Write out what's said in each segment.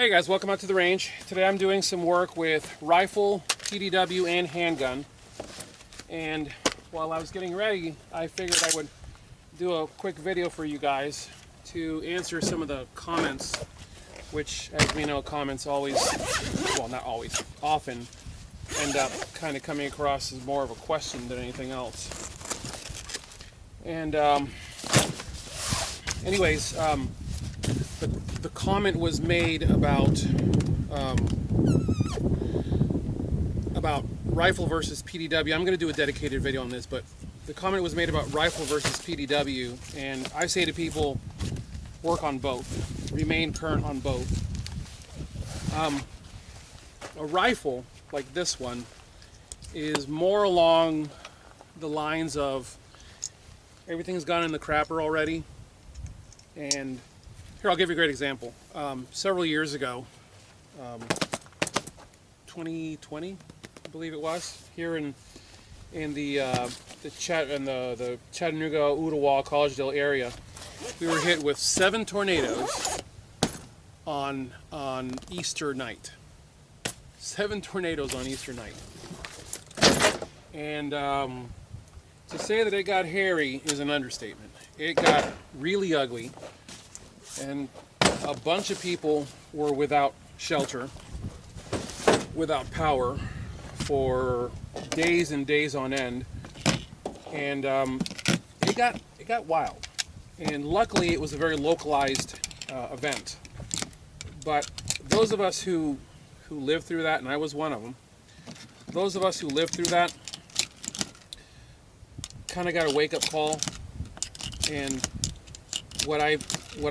Hey guys, welcome out to the range. Today I'm doing some work with rifle, PDW, and handgun. And while I was getting ready, I figured I would do a quick video for you guys to answer some of the comments, which, as we know, comments always, well, not always, often end up kind of coming across as more of a question than anything else. And anyways, the comment was made about rifle versus PDW. I'm going to do a dedicated video on this, but the comment was made about rifle versus PDW, and I say to people, work on both, remain current on both. A rifle like this one is more along the lines of everything's gone in the crapper already. And here, I'll give you a great example. Several years ago, 2020, I believe it was, here in the Chattanooga, Ottawa, Collegedale area, we were hit with 7 tornadoes on Easter night. 7 tornadoes on Easter night. And to say that it got hairy is an understatement. It got really ugly, and a bunch of people were without shelter, without power for days and days on end, and it got wild. And luckily, it was a very localized event. But those of us who lived through that, and I was one of them, those of us who lived through that kind of got a wake-up call. And what I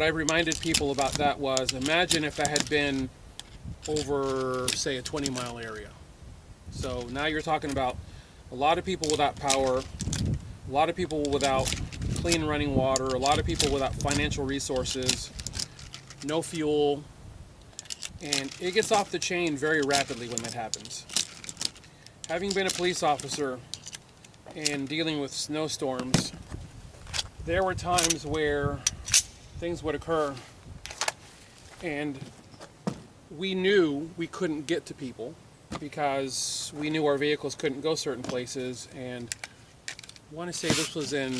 reminded people about that was, imagine if that had been over, say, a 20-mile area. So now you're talking about a lot of people without power, a lot of people without clean running water, a lot of people without financial resources, no fuel, and it gets off the chain very rapidly when that happens. Having been a police officer and dealing with snowstorms, there were times where things would occur and we knew we couldn't get to people because we knew our vehicles couldn't go certain places. And I want to say this was in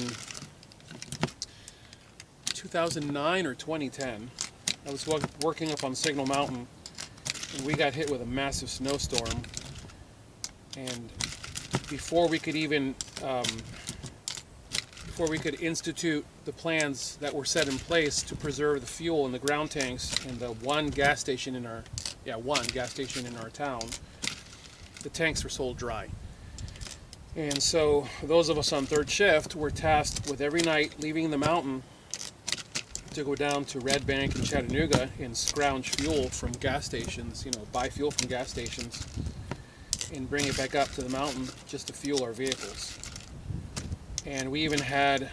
2009 or 2010. I was working up on Signal Mountain, and we got hit with a massive snowstorm. And before we could even institute the plans that were set in place to preserve the fuel in the ground tanks in the one gas station in our town, the tanks were sold dry. And so those of us on third shift were tasked with every night leaving the mountain to go down to Red Bank and Chattanooga and scrounge fuel from gas stations, buy fuel from gas stations and bring it back up to the mountain just to fuel our vehicles. And we even had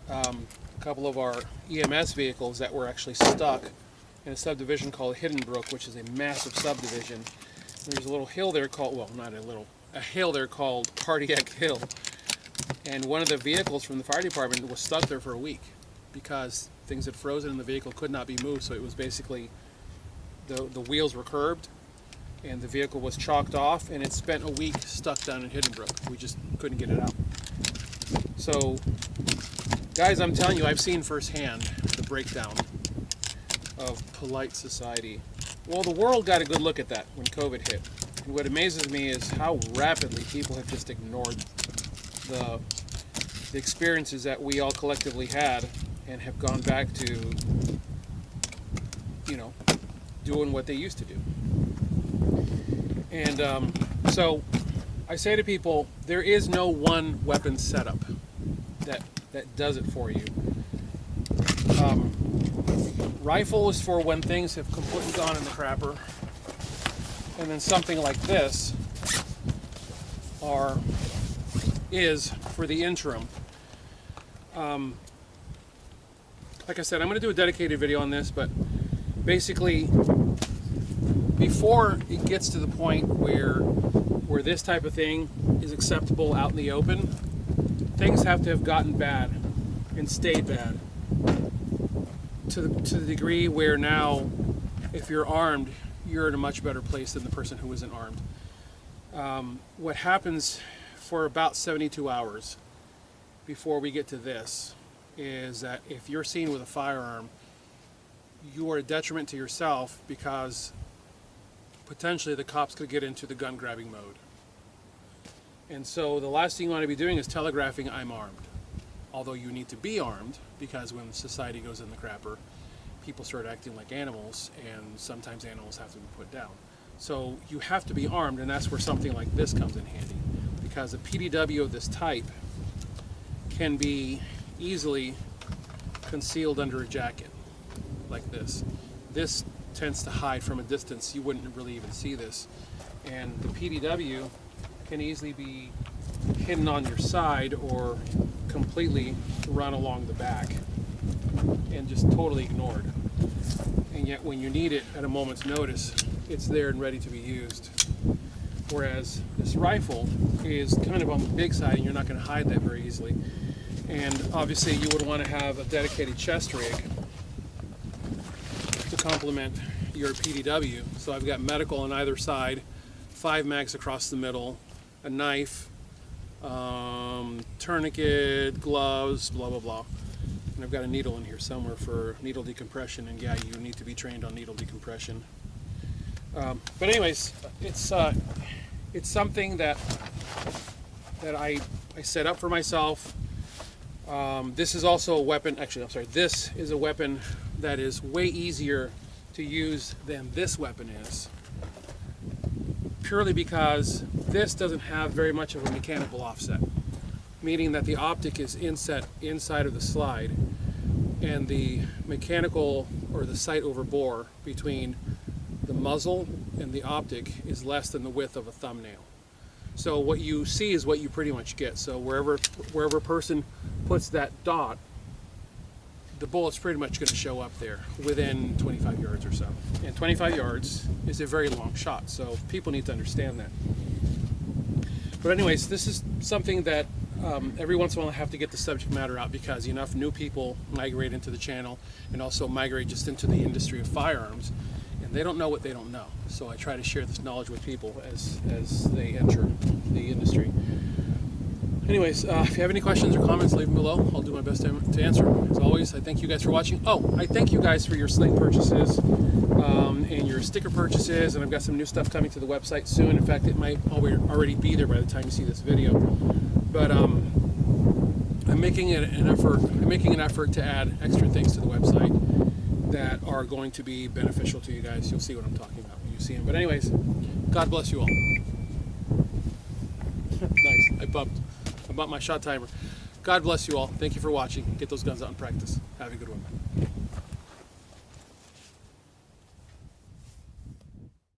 a couple of our EMS vehicles that were actually stuck in a subdivision called Hidden Brook, which is a massive subdivision. There's a little hill there called, well, not a little, a hill there called Cardiac Hill. And one of the vehicles from the fire department was stuck there for a week because things had frozen and the vehicle could not be moved. So it was basically, the wheels were curbed and the vehicle was chalked off, and it spent a week stuck down in Hidden Brook. We just couldn't get it out. So, guys, I'm telling you, I've seen firsthand the breakdown of polite society. Well, the world got a good look at that when COVID hit. And what amazes me is how rapidly people have just ignored the experiences that we all collectively had and have gone back to, doing what they used to do. And so I say to people, there is no one weapon setup that does it for you. Rifle is for when things have completely gone in the crapper, and then something like this is for the interim. Like I said, I'm going to do a dedicated video on this, but basically, before it gets to the point where this type of thing is acceptable out in the open, things have to have gotten bad and stayed bad to the degree where now if you're armed, you're in a much better place than the person who isn't armed. What happens for about 72 hours before we get to this is that if you're seen with a firearm, you are a detriment to yourself because potentially the cops could get into the gun grabbing mode. And so the last thing you want to be doing is telegraphing, "I'm armed." Although you need to be armed, because when society goes in the crapper, people start acting like animals, and sometimes animals have to be put down. So you have to be armed, and that's where something like this comes in handy, because a PDW of this type can be easily concealed under a jacket, like this. This tends to hide from a distance. You wouldn't really even see this. And the PDW can easily be hidden on your side or completely run along the back and just totally ignored. And yet when you need it at a moment's notice, it's there and ready to be used. Whereas this rifle is kind of on the big side and you're not going to hide that very easily. And obviously you would want to have a dedicated chest rig to complement your PDW. So I've got medical on either side, 5 mags across the middle, a knife, tourniquet, gloves, blah blah blah. And I've got a needle in here somewhere for needle decompression, and yeah, you need to be trained on needle decompression. But anyways, it's something that I set up for myself. This is also a weapon, actually I'm sorry, this is a weapon that is way easier to use than this weapon is, purely because this doesn't have very much of a mechanical offset, meaning that the optic is inset inside of the slide, and the mechanical or the sight over bore between the muzzle and the optic is less than the width of a thumbnail. So what you see is what you pretty much get. So wherever a person puts that dot, the bullet's pretty much going to show up there within 25 yards or so. And 25 yards is a very long shot, so people need to understand that. But anyways, this is something that every once in a while I have to get the subject matter out, because enough new people migrate into the channel and also migrate just into the industry of firearms, and they don't know what they don't know. So I try to share this knowledge with people as they enter the industry. Anyways, if you have any questions or comments, leave them below. I'll do my best to answer. As always, I thank you guys for watching. Oh, I thank you guys for your slate purchases and your sticker purchases, and I've got some new stuff coming to the website soon. In fact, it might already be there by the time you see this video. But I'm making an effort to add extra things to the website that are going to be beneficial to you guys. You'll see what I'm talking about when you see them. But anyways, God bless you all. Nice. I bumped my shot timer. God bless you all. Thank you for watching. Get those guns out in practice. Have a good one.